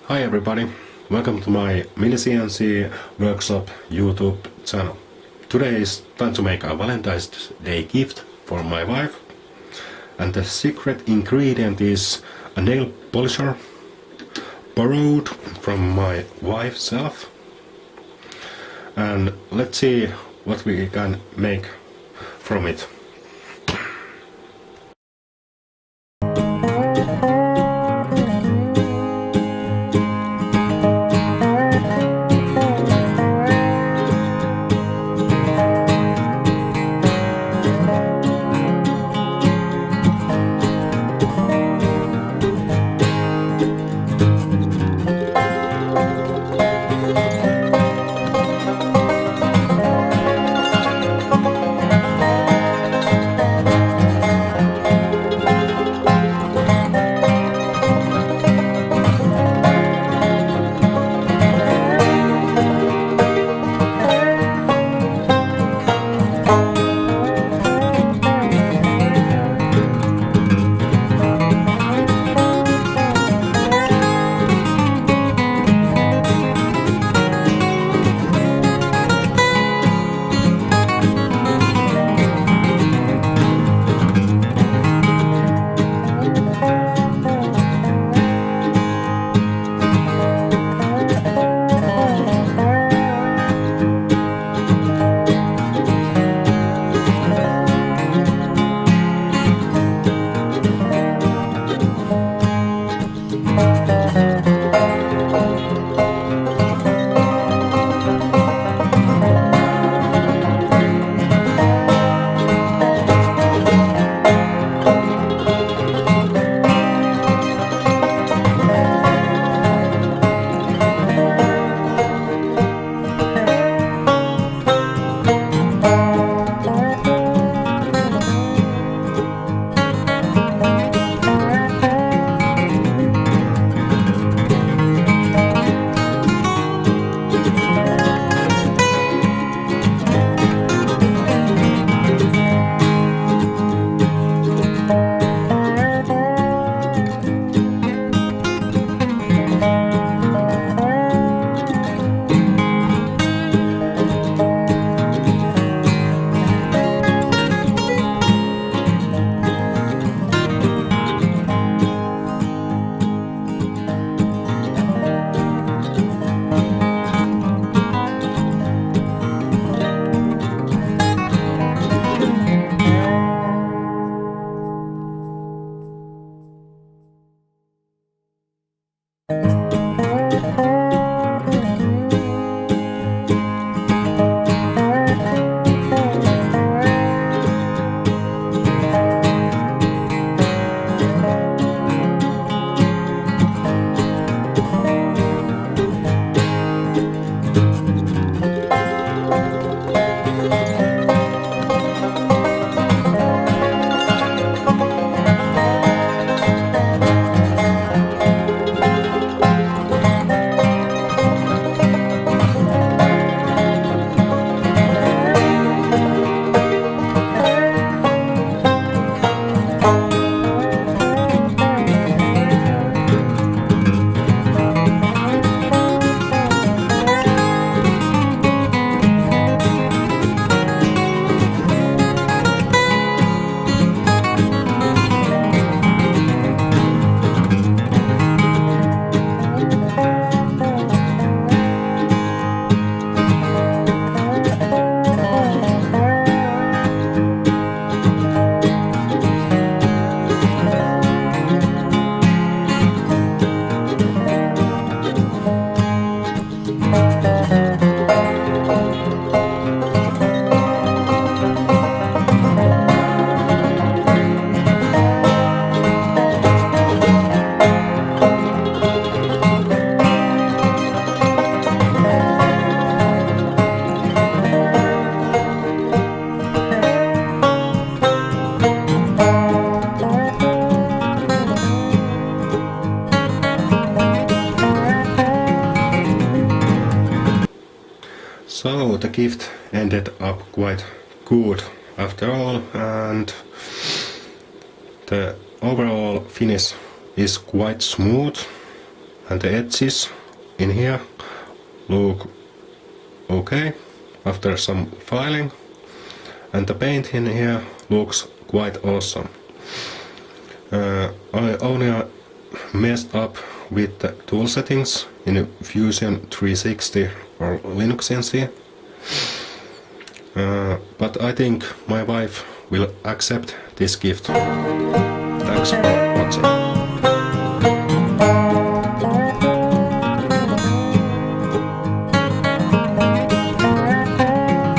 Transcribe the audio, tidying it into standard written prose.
Hi everybody, welcome to my LinuxCnc workshop YouTube channel. Today is time to make a Valentine's Day gift for my wife, and the secret ingredient is a nail polisher borrowed from my wife's self. And let's see what we can make from it. So the gift ended up quite good after all, and the overall finish is quite smooth and the edges in here look okay after some filing, and the paint in here looks quite awesome. I only messed up with the tool settings in Fusion 360 or LinuxCnc, but I think my wife will accept this gift. Thanks for watching.